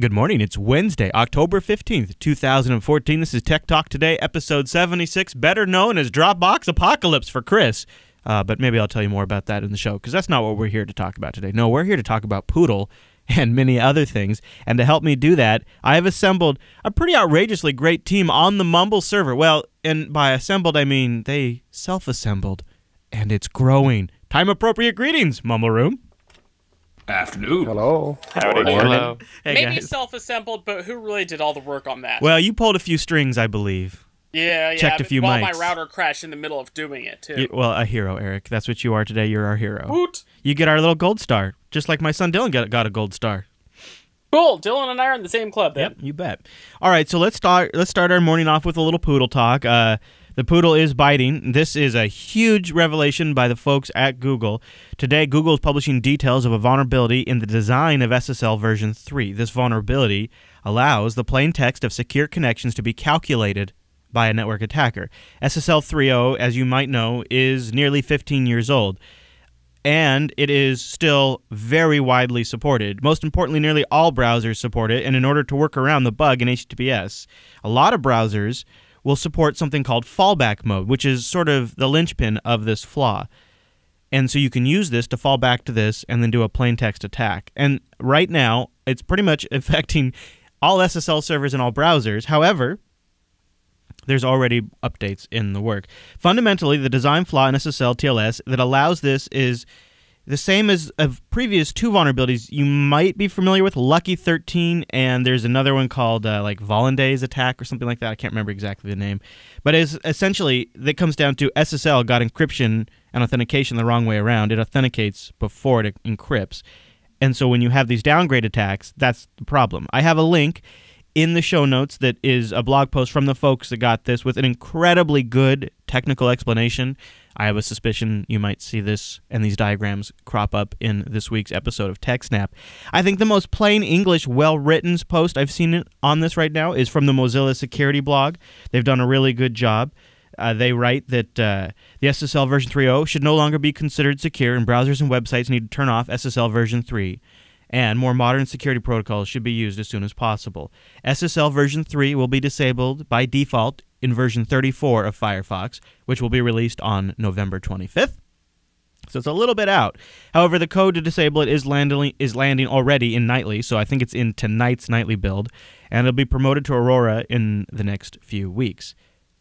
Good morning. It's Wednesday, October 15th, 2014. This is Tech Talk Today, episode 76, better known as Dropbox Apocalypse for Chris. But maybe I'll tell you more about that in the show, because that's not what we're here to talk about today. No, we're here to talk about Poodle and many other things. And to help me do that, I have assembled a pretty outrageously great team on the Mumble server. Well, and by assembled, I mean they self-assembled, and it's growing. Time-appropriate greetings, Mumble Room. Afternoon. Hello. Howdy. Hello. Hey, Maybe guys. self-assembled, but who really did all the work on that? Well, you pulled a few strings, I believe. Yeah. checked a few while mics. my router crashed in the middle of doing it, too. Well, a hero, Eric. That's what you are today. You're our hero. Woot. You get our little gold star, just like my son Dylan got a gold star. Cool. Dylan and I are in the same club, then. Yep, you bet. All right, so let's start our morning off with a little Poodle talk. The Poodle is biting. This is a huge revelation by the folks at Google. Today, Google is publishing details of a vulnerability in the design of SSL version 3. This vulnerability allows the plain text of secure connections to be calculated by a network attacker. SSL 3.0, as you might know, is nearly 15 years old, and it is still very widely supported. Most importantly, nearly all browsers support it, and in order to work around the bug in HTTPS, a lot of browsers will support something called fallback mode, which is sort of the linchpin of this flaw. And so you can use this to fall back to this and then do a plain text attack. And right now, it's pretty much affecting all SSL servers and all browsers. However, there's already updates in the work. Fundamentally, the design flaw in SSL TLS that allows this is the same as of previous two vulnerabilities you might be familiar with, Lucky 13, and there's another one called like Volenday's attack or something like that. I can't remember exactly the name. But it's essentially, that comes down to SSL got encryption and authentication the wrong way around. It authenticates before it encrypts. And so when you have these downgrade attacks, that's the problem. I have a link in the show notes that is a blog post from the folks that got this with an incredibly good technical explanation. I have a suspicion you might see this and these diagrams crop up in this week's episode of TechSnap. I think the most plain English, well-written post I've seen on this right now is from the Mozilla Security blog. They've done a really good job. They write that the SSL version 3.0 should no longer be considered secure, and browsers and websites need to turn off SSL version 3. And more modern security protocols should be used as soon as possible. SSL version 3 will be disabled by default in version 34 of Firefox, which will be released on November 25th. So it's a little bit out. However, the code to disable it is landing already in Nightly, so I think it's in tonight's Nightly build, and it'll be promoted to Aurora in the next few weeks.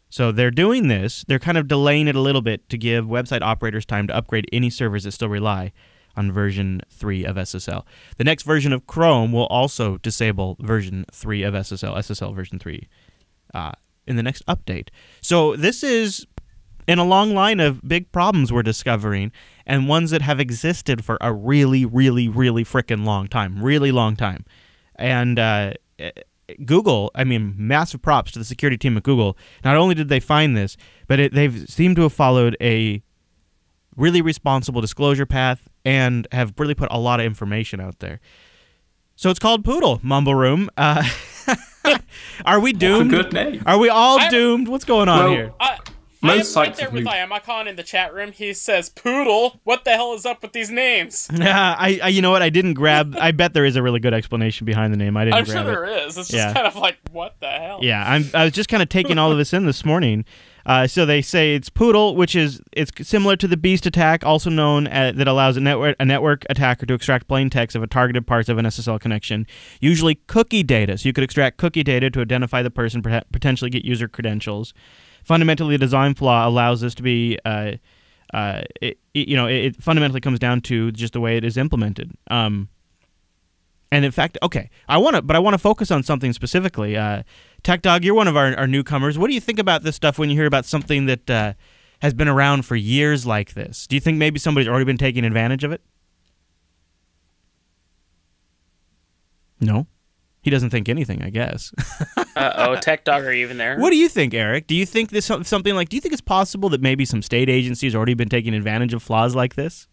So they're doing this. They're kind of delaying it a little bit to give website operators time to upgrade any servers that still rely on version 3 of SSL. The next version of Chrome will also disable version 3 of SSL version 3, in the next update. So this is in a long line of big problems we're discovering, and ones that have existed for a really, really, really frickin' long time. Really long time. And Google, I mean, massive props to the security team at Google. Not only did they find this, but they've seemed to have followed a really responsible disclosure path and have really put a lot of information out there. So it's called Poodle, Mumble Room. Are we doomed? That's a good name. Are we all doomed? What's going on here? I am right there with Iamicon in the chat room. He says, Poodle, what the hell is up with these names? You know what? I didn't grab. I bet there is a really good explanation behind the name. I didn't I'm grab sure it. there is. It's just kind of like, what the hell? Yeah, I was just kind of taking all of this in this morning. So they say it's Poodle, it's similar to the Beast attack, also known that allows a network attacker to extract plain text of a targeted parts of an SSL connection, usually cookie data. So you could extract cookie data to identify the person, potentially get user credentials. Fundamentally, the design flaw allows this to be, it fundamentally comes down to just the way it is implemented. And in fact, okay, I want to focus on something specifically. Tech Dog, you're one of our newcomers. What do you think about this stuff when you hear about something that has been around for years like this? Do you think maybe somebody's already been taking advantage of it? No? He doesn't think anything, I guess. Uh-oh, Tech Dog, are you even there? What do you think, Eric? Do you think do you think it's possible that maybe some state agencies already been taking advantage of flaws like this?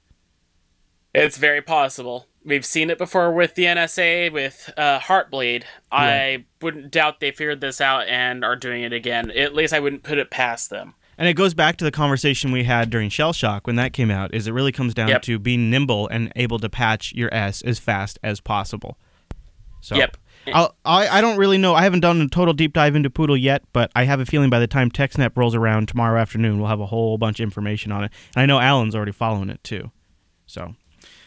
It's very possible. We've seen it before with the NSA, with Heartbleed. Yeah. I wouldn't doubt they figured this out and are doing it again. At least I wouldn't put it past them. And it goes back to the conversation we had during Shell Shock when that came out, is it really comes down to being nimble and able to patch your S as fast as possible. So Yep. I don't really know. I haven't done a total deep dive into Poodle yet, but I have a feeling by the time TechSnap rolls around tomorrow afternoon, we'll have a whole bunch of information on it. And I know Alan's already following it too. So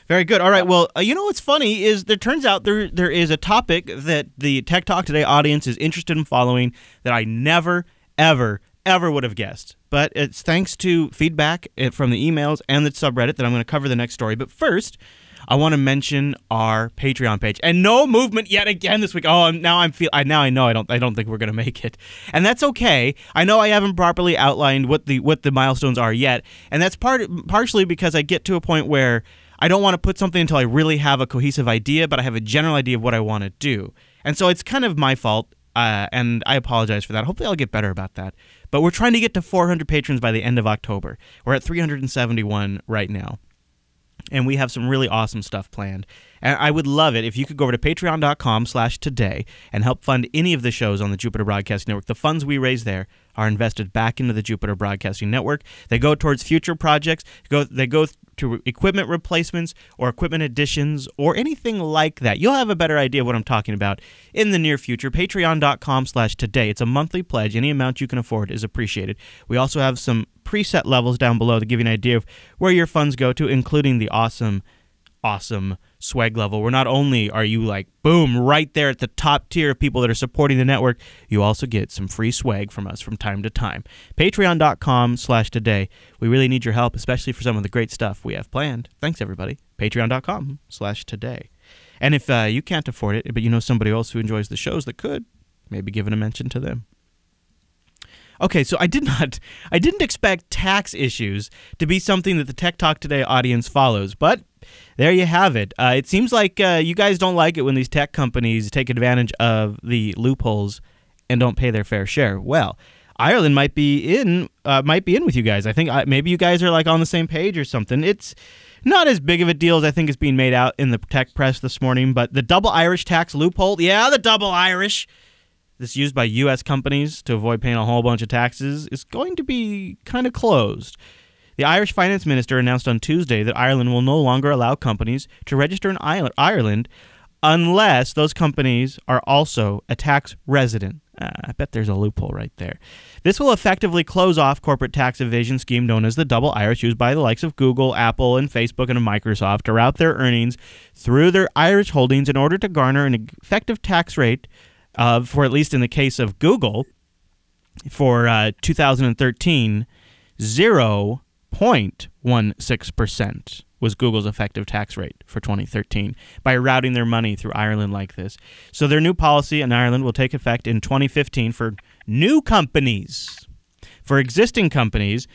very good. All right. Well, you know what's funny is there turns out there is a topic that the Tech Talk Today audience is interested in following that I never, ever would have guessed. But it's thanks to feedback from the emails and the subreddit that I'm going to cover the next story. But first, I want to mention our Patreon page, and no movement yet again this week. Oh, now I know I don't think we're gonna make it, and that's okay. I know I haven't properly outlined what the milestones are yet, and that's partially because I get to a point where I don't want to put something until I really have a cohesive idea, but I have a general idea of what I want to do, and so it's kind of my fault, and I apologize for that. Hopefully, I'll get better about that. But we're trying to get to 400 patrons by the end of October. We're at 371 right now. And we have some really awesome stuff planned. And I would love it if you could go over to patreon.com/today and help fund any of the shows on the Jupiter Broadcasting Network. The funds we raise there are invested back into the Jupiter Broadcasting Network. They go towards future projects. They go to equipment replacements or equipment additions or anything like that. You'll have a better idea of what I'm talking about in the near future. Patreon.com/today. It's a monthly pledge. Any amount you can afford is appreciated. We also have some preset levels down below to give you an idea of where your funds go to, including the awesome swag level, where not only are you like, boom, right there at the top tier of people that are supporting the network, you also get some free swag from us from time to time. Patreon.com/today. We really need your help, especially for some of the great stuff we have planned. Thanks, everybody. Patreon.com/today. And if you can't afford it, but you know somebody else who enjoys the shows that could, maybe give it a mention to them. Okay, so I didn't expect tax issues to be something that the Tech Talk Today audience follows, but there you have it. It seems like you guys don't like it when these tech companies take advantage of the loopholes and don't pay their fair share. Well, Ireland might be in with you guys. I think maybe you guys are like on the same page or something. It's not as big of a deal as I think is being made out in the tech press this morning, but the double Irish tax loophole, yeah, the double Irish. This used by U.S. companies to avoid paying a whole bunch of taxes is going to be kind of closed. The Irish finance minister announced on Tuesday that Ireland will no longer allow companies to register in Ireland unless those companies are also a tax resident. I bet there's a loophole right there. This will effectively close off corporate tax evasion scheme known as the double Irish, used by the likes of Google, Apple, and Facebook and Microsoft to route their earnings through their Irish holdings in order to garner an effective tax rate for, at least in the case of Google, for 2013, 0.16% was Google's effective tax rate for 2013 by routing their money through Ireland like this. So their new policy in Ireland will take effect in 2015 for new companies. For existing companies,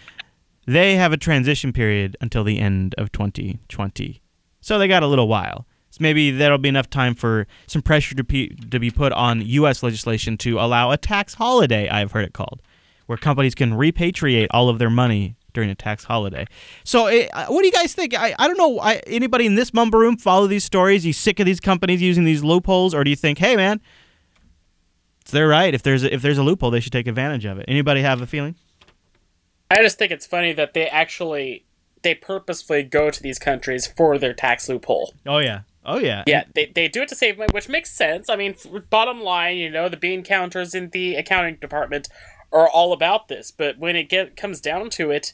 they have a transition period until the end of 2020. So they got a little while. Maybe that'll be enough time for some pressure to be put on U.S. legislation to allow a tax holiday, I've heard it called, where companies can repatriate all of their money during a tax holiday. So what do you guys think? I don't know. Anybody in this mumble room follow these stories? Are you sick of these companies using these loopholes? Or do you think, hey, man, they're right. If there's a loophole, they should take advantage of it. Anybody have a feeling? I just think it's funny that they purposefully go to these countries for their tax loophole. Oh, yeah. Oh, yeah. Yeah, they do it to save money, which makes sense. I mean, bottom line, the bean counters in the accounting department are all about this. But when it comes down to it,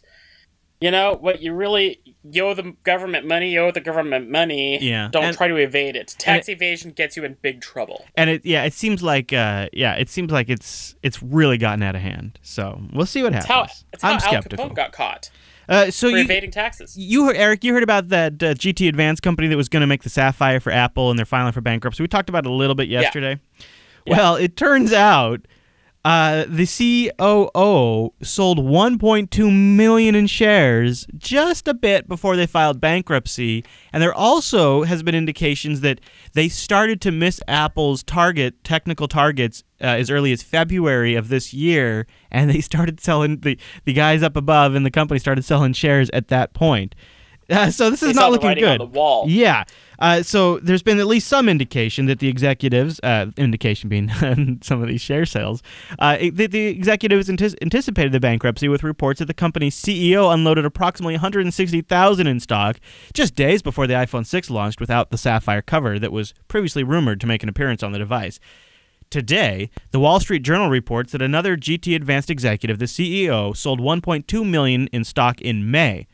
what you really, you owe the government money. Yeah. Don't try to evade it. Tax evasion gets you in big trouble. And it seems like it's really gotten out of hand. So we'll see what happens. It's how I'm Al skeptical. Capone got caught. For evading taxes. Eric, you heard about that GT Advanced company that was going to make the Sapphire for Apple, and they're filing for bankruptcy. We talked about it a little bit yesterday. Yeah. Well, it turns out the COO sold 1.2 million in shares just a bit before they filed bankruptcy, and there also has been indications that they started to miss Apple's technical targets as early as February of this year, and they started selling, the guys up above in the company started selling shares at that point. So this is not looking good. On the wall. Yeah. So there's been at least some indication that the executives, indication being some of these share sales, that the executives anticipated the bankruptcy with reports that the company's CEO unloaded approximately 160,000 in stock just days before the iPhone 6 launched without the sapphire cover that was previously rumored to make an appearance on the device. Today, the Wall Street Journal reports that another GT Advanced executive, the CEO, sold 1.2 million in stock in May.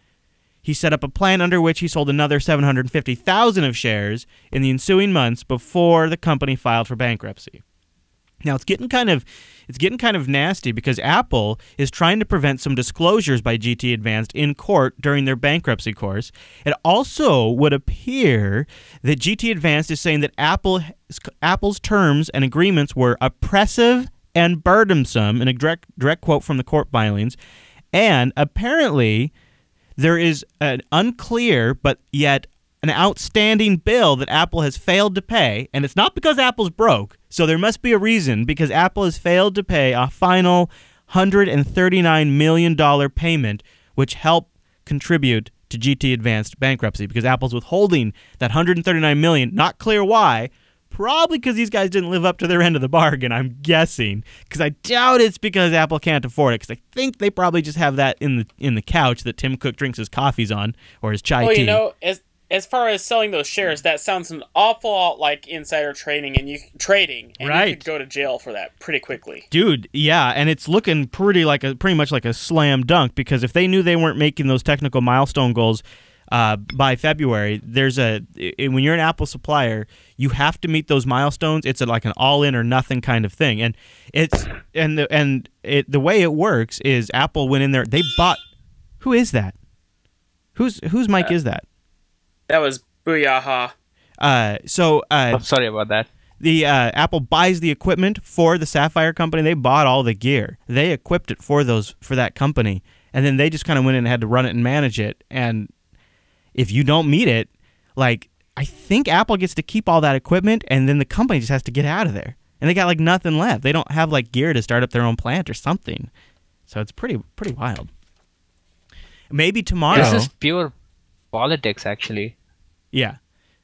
He set up a plan under which he sold another 750,000 of shares in the ensuing months before the company filed for bankruptcy. Now it's getting kind of nasty because Apple is trying to prevent some disclosures by GT Advanced in court during their bankruptcy course. It also would appear that GT Advanced is saying that Apple's terms and agreements were oppressive and burdensome, in a direct quote from the court filings, and apparently there is an unclear but yet an outstanding bill that Apple has failed to pay, and it's not because Apple's broke, so there must be a reason, because Apple has failed to pay a final $139 million payment, which helped contribute to GT Advanced bankruptcy, because Apple's withholding that $139 million, not clear why, probably because these guys didn't live up to their end of the bargain, I'm guessing, because I doubt it's because Apple can't afford it, because I think they probably just have that in the couch that Tim Cook drinks his coffees on, or his chai tea. Well, you know, as far as selling those shares, that sounds an awful lot like insider trading, and you could go to jail for that pretty quickly. Dude, yeah, and it's looking pretty much like a slam dunk, because if they knew they weren't making those technical milestone goals by February, when you're an Apple supplier, you have to meet those milestones. It's like an all-in or nothing kind of thing, and the way it works is Apple went in there. They bought. Who is that? Whose mic is that? That was Booyah. I'm sorry about that. The Apple buys the equipment for the Sapphire company. They bought all the gear. They equipped it for that company, and then they just kind of went in and had to run it and manage it. And if you don't meet it, like, I think Apple gets to keep all that equipment, and then the company just has to get out of there. And they got like nothing left. They don't have like gear to start up their own plant or something. So it's pretty wild. Maybe tomorrow. This is pure politics, actually. Yeah.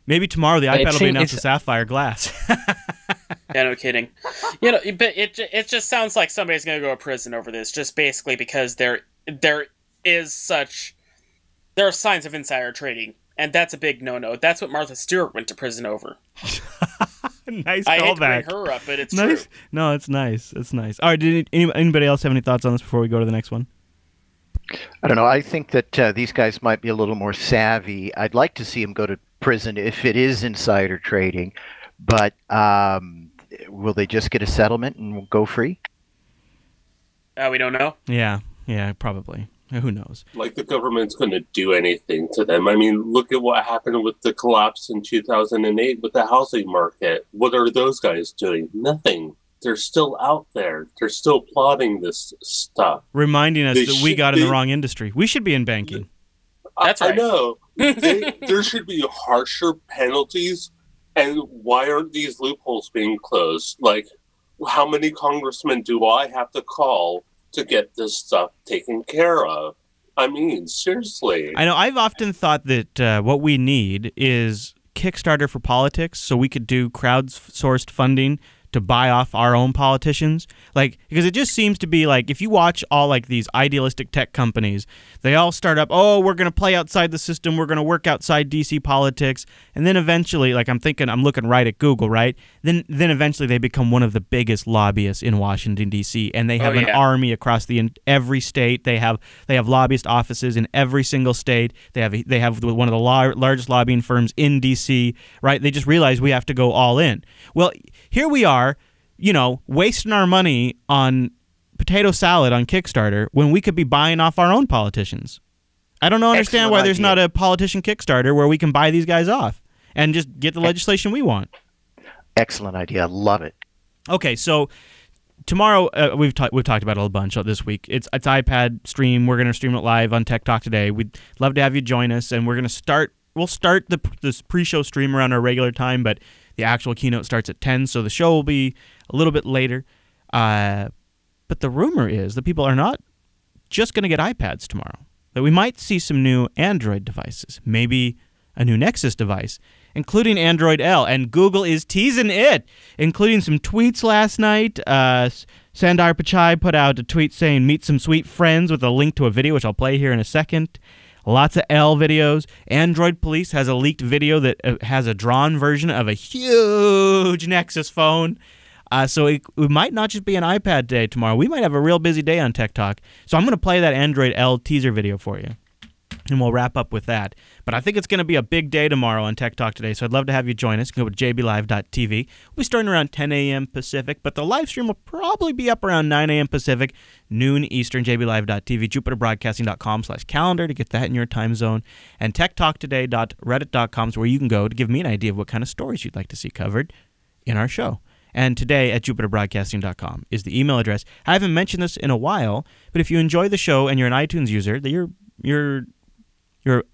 Maybe tomorrow the iPad will be announced with sapphire glass. Yeah, no kidding. You know, but it just sounds like somebody's going to go to prison over this, just basically because there are signs of insider trading, and that's a big no-no. That's what Martha Stewart went to prison over. Nice callback. I hate to bring her up, but it's nice. true. No, it's nice. It's nice. All right, did anybody else have any thoughts on this before we go to the next one? I don't know. I think that these guys might be a little more savvy. I'd like to see them go to prison if it is insider trading, but will they just get a settlement and go free? We don't know. Yeah, probably. Who knows? Like the government's going to do anything to them. I mean, look at what happened with the collapse in 2008 with the housing market. What are those guys doing? Nothing. They're still out there. They're still plotting this stuff. Reminding us that we got in the wrong industry. We should be in banking. That's right. I know. There should be harsher penalties. And why aren't these loopholes being closed? Like, how many congressmen do I have to call to get this stuff taken care of? I mean, seriously. I know. I've often thought that what we need is Kickstarter for politics, so we could do crowdsourced funding to buy off our own politicians. Like, because it just seems to be like, if you watch all like these idealistic tech companies, they all start up, oh, we're going to play outside the system, we're going to work outside DC politics, and then eventually, like I'm looking right at Google, right? Then eventually they become one of the biggest lobbyists in Washington DC, and they have an army across every state. They have lobbyist offices in every single state. They have one of the largest lobbying firms in DC, right? They just realize we have to go all in. Well, here we are, wasting our money on potato salad on Kickstarter when we could be buying off our own politicians. I don't understand why there's not a politician Kickstarter where we can buy these guys off and just get the legislation we want. Excellent idea. Love it. Okay, so tomorrow we've talked about it a bunch this week. It's iPad stream. We're going to stream it live on Tech Talk today. We'd love to have you join us, and we'll start this pre-show stream around our regular time, but the actual keynote starts at 10, so the show will be a little bit later. But the rumor is that people are not just going to get iPads tomorrow, that we might see some new Android devices, maybe a new Nexus device. including Android L, and Google is teasing it, including some tweets last night. Sundar Pichai put out a tweet saying, "Meet some sweet friends," with a link to a video, which I'll play here in a second. Lots of L videos. Android Police has a leaked video that has a drawn version of a huge Nexus phone. So it might not just be an iPad day tomorrow. We might have a real busy day on Tech Talk. So I'm going to play that Android L teaser video for you, and we'll wrap up with that. But I think it's going to be a big day tomorrow on Tech Talk today, so I'd love to have you join us. Go to jblive.tv. We'll be starting around 10 a.m. Pacific, but the live stream will probably be up around 9 a.m. Pacific, noon Eastern, jblive.tv, jupiterbroadcasting.com/calendar to get that in your time zone, and techtalktoday.reddit.com is where you can go to give me an idea of what kind of stories you'd like to see covered in our show. And today at jupiterbroadcasting.com is the email address. I haven't mentioned this in a while, but if you enjoy the show and you're an iTunes user, you're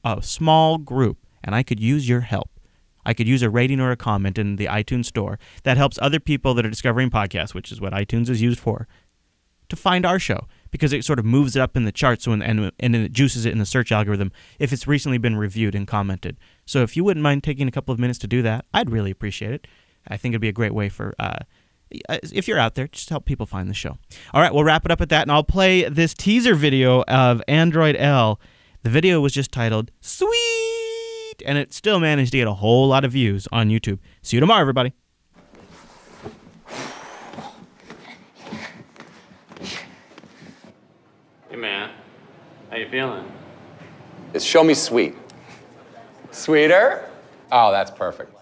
a small group, and I could use your help. I could use a rating or a comment in the iTunes store that helps other people that are discovering podcasts, which is what iTunes is used for, to find our show, because it sort of moves it up in the charts and it juices it in the search algorithm if it's recently been reviewed and commented. So if you wouldn't mind taking a couple of minutes to do that, I'd really appreciate it. I think it'd be a great way for, if you're out there, just help people find the show. All right, we'll wrap it up at that, and I'll play this teaser video of Android L. The video was just titled "Sweet," and it still managed to get a whole lot of views on YouTube. See you tomorrow, everybody. Hey, man. How you feeling? It's show me sweet. Sweeter? Oh, that's perfect.